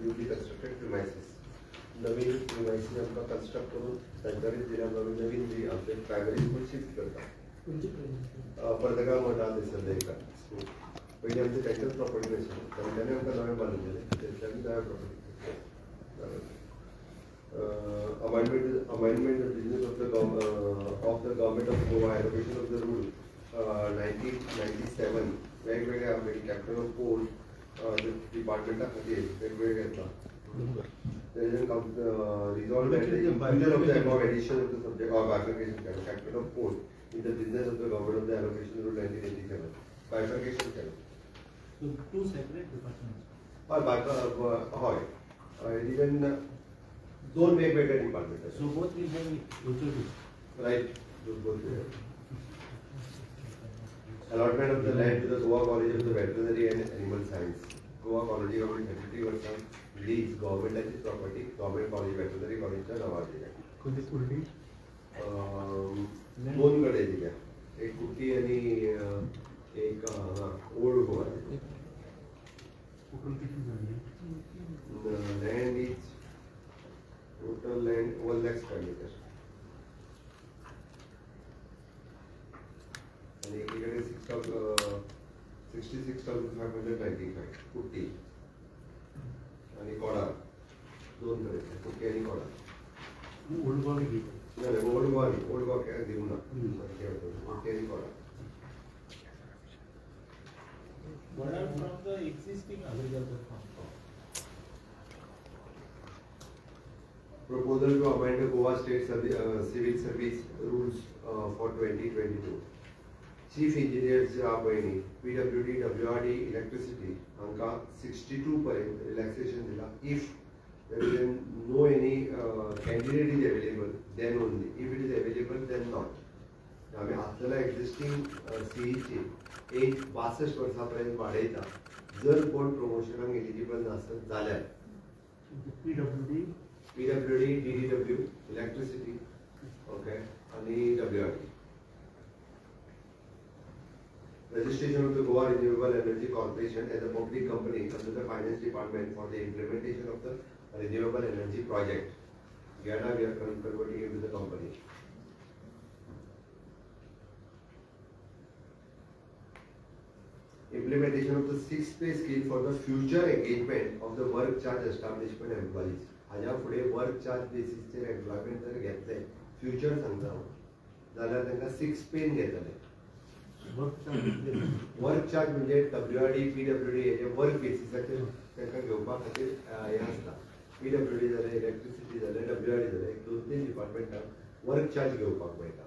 Newly constructed premises. नवीन premises आमकां construct करून सेंचुरीज दिल्या आमी नवीन जी आमचे प्रायमरी स्कूल शिफ्ट करता. पर्दगांव मठा सद्या स्कूल पयलीं आमचे टॅक्टर प्रॉपर्टी नाशिल्ली तेन्ना आमकां नवें बांदून दिलें तेन्ना नव्या property. Amendment the business of the government of Goa, allocation of the rule 1997 वेगवेगळ्या कॅप्टन ऑफ पोर्ट डिपार्टमेंटा खातीर वेगवेगळे येता. Resolved that the inclusion of the above addition of the subject of bifurcation captain of port in the business of the government of the allocation rule 1987 bifurcation केलं. So two separate departments. होय even दोन वेगवेगळे department. So both will have HOD. Right. Both. Allotment of the land to the Goa College of the Veterinary and Animal Science. Goa College of 33 वर्षां lease government property government college veterinary college च्या नावार दिल्या. कोणती कुर्डी? दोन कडे दिल्या, एक कुर्टी आणि एक ओल्ड गोवा. कुठून किती झाली? Land is total land 1 lakh square meter. आणि एकीकडे 66,595 कुट्टी आणि कोडा दोन कडे कुट्टी आणि कोडा. ओल्ड गोवा घेतली. नाही ओल्ड गोवा काय देऊ ना कुट्टी आणि कोडा. What are from the existing agriculture farm? Proposal to amend the Goa State Civil Service Rules for 2022. Chief Engineers पयली PWD, WRD, Electricity हांकां 62 पर्यंत relaxation दिला. If there is no any candidate is available, then only. If it is available, then not. आम्ही आपल्याला existing सीईची age 62 वर्सांपर्यंत वाडयता जर कोण प्रमोशनाक eligible नासत जाल्यार. PWD, DDW, Electricity, okay, आणि WRD. Registration of the Goa Renewable Energy Corporation as a public company under the Finance Department for the implementation of the renewable energy project. GADA we are converting into the company. Implementation of the 6-pay scheme for the future engagement of the work charge establishment employees. हाज्या फुडें work charge बेसिसचेर employment जर घेतले future सांगता जाल्यार तांकां 6 pen घेतले. Work charge म्हणजे WRD, PWD हेजे वर्क बेसिसाचेर तांकां घेवपा खातीर हें आसता. PWD जाल्यार इलेक्ट्रिसिटी जाल्यार WRD जाल्यार एक 2-3 डिपार्टमेंटाक वर्क चार्ज घेवपाक मेळटा.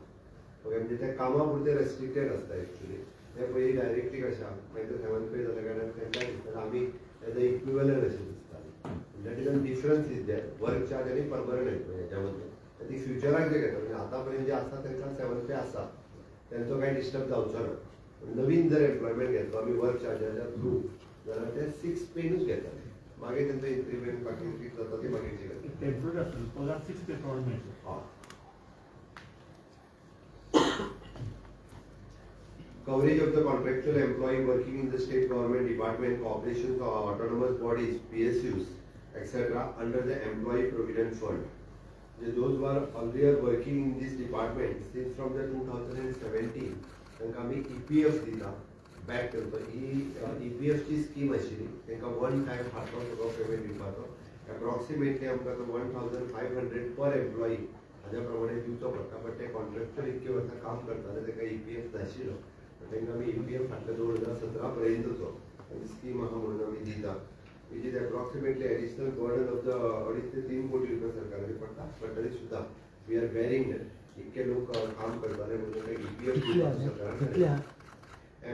ओके म्हणजे ते कामा पुरते रेस्ट्रिक्टेड आसता एक्चुअली. ते पयलीं डायरेक्टली कशा मागीर 7th पे जाल्या कारणान तांकां दिसता आमी एज अ इक्विवलंट अशें दिसताली. That is a difference is that work charge आणि परमनंट एम्प्लॉय हेच्या मदले. ती फ्युचराक जे घेता म्हणजे आतापर्यंत जे आसा तांकां 7th पे आसा त्यांचो काही डिस्टर्ब जावचो ना. नवीन जर एम्प्लॉयमेंट घेतलो आमी वर्क चार्जाच्या थ्रू जाल्यार ते 6 पेनूच घेतले. मागीर त्यांचं इन्क्रिमेंट बाकी कितें जाता ती मागीरची गजाल. टेम्पररी आसतलो पगार 6 पे प्रमाण मेळटलो. Coverage of the contractual employee working in the state government department, corporations, or autonomous bodies, PSUs, etc. under the Employee Provident Fund. Those who are earlier working in this department since from the 2017, तांकां आमी EPF दिता back करतो. ही EPF ची scheme आशिल्ली तांकां 1 time हातो सगळो payment दिवपाचो. Approximately आमकां 1500 पर एम्प्लॉई हाज्या प्रमाणे दिवचो पडटा. बट ते कॉन्ट्रॅक्चुअल इतके वर्सां काम करताले ताका EPF नाशिल्लो. तांकां आमी EPF फाटल्या 2017 पर्यंतचो स्कीम आहा म्हणून आमी दिता. Which is approximately additional burden of the 2.5 ते 3 कोटी रुपया सरकाराक पडटा. बट तरी सुद्दां वी आर बेरिंग दॅट. इतके लोक काम करताले म्हणून ते EPF सरकारान.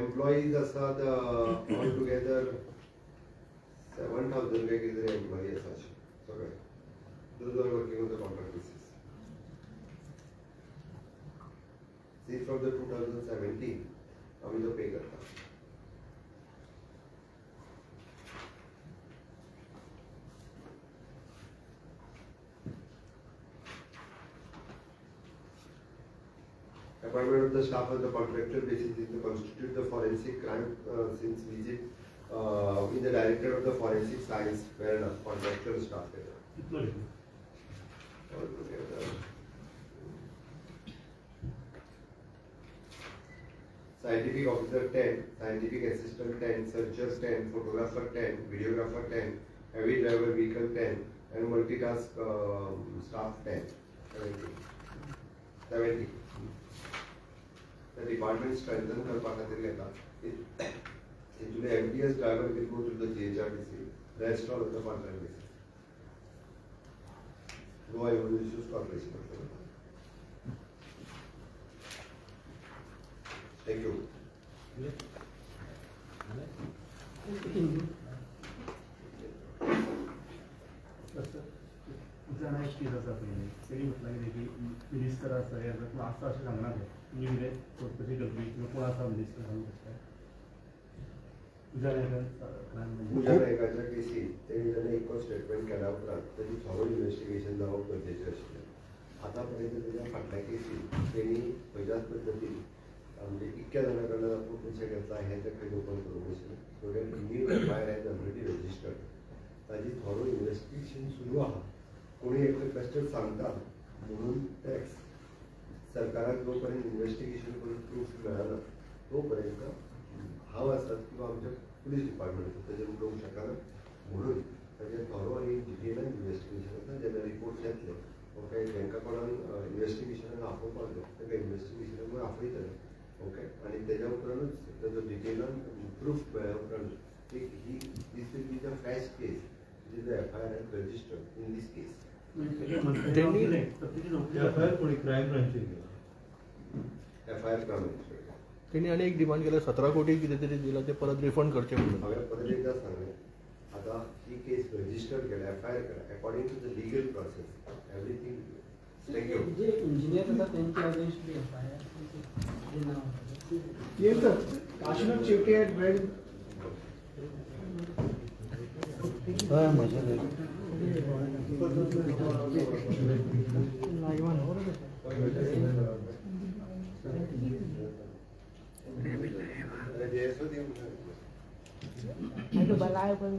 एम्प्लॉईज आसात ऑल टुगेदर 7,000 काय कितें एम्प्लॉई आसा सगळे. Those are working on the contract basis. Since from the 2017 आम्ही तो पे करता. Appointment of the staff on the contractual basis is to constitute the forensic crime since visit in the director of the forensic science where contractual staff is. Scientific officer 10, scientific assistant 10, searcher 10, photographer 10, videographer 10, heavy driver vehicle 10, and multitask staff 10. 70. The department strengthened Kalpana Actually, MTS driver will go to the GHRTC, rest all of the contract basis. Goa Revenue Issues Corporation. Thank you. जण एक केस असा पहिले तरी म्हटलं की minister असं आहे किंवा असं असं सांगणार आहे तुम्ही म्हणजे चौकशी करतली किंवा कोण असा मिनिस्टर सांगू शकता पूजा नायकाच्या केसीत तेणी जाणें एक स्टेटमेंट केल्या उपरांत तेजी थॉरो इन्व्हेस्टिगेशन जावप गरजेचें आशिल्लें. आतां पर्यंत तेज्या फाटल्या केसीत तेणी खंयच्याच पद्दतीन म्हणजे इतक्या जाणां कडल्यान आपूण पयशे घेतला हें तें खंय ओपन करूंक नाशिल्लें. So that new FIR has already registered. ताजी थॉरो इन्व्हेस्टिगेशन सुरू आहा. कोणी एक रिक्वेस्टेड सांगता म्हणून टॅक्स सरकाराक जो पर्यंत इन्व्हेस्टिगेशन करून प्रूफ मेळना तोपर्यंत हांव आसात किंवा आमच्या पुलीस डिपार्टमेंट ताजेर उलोवंक शकना. म्हणून ताजेर थॉरो आनी डिटेलान इन्व्हेस्टिगेशन आसा. जेन्ना रिपोर्ट येतले ओके जेंका कोणाक इन्व्हेस्टिगेशनाक आपोवपाक जाय ताका इन्व्हेस्टिगेशनाक आपयतले ओके आनी तेज्या उपरांतूच ताजो डिटेलान प्रूफ मेळ्ळ्या उपरांत ही this will be the fresh case which is the FIR has registered in this case. FIR क्रमांक त्यांनी आणि एक डिमांड केलं 17 कोटी किती तरी दिलं ते परत रिफंड करचे म्हणून. हांवें परत एकदा सांगलें आतां ही केस रजिस्टर केल्या FIR केल्या according to the legal process everything. Thank you. जे इंजिनियर असतात त्यांचे आदेश बी काशीनाथ शेट्टी had read बलाय पण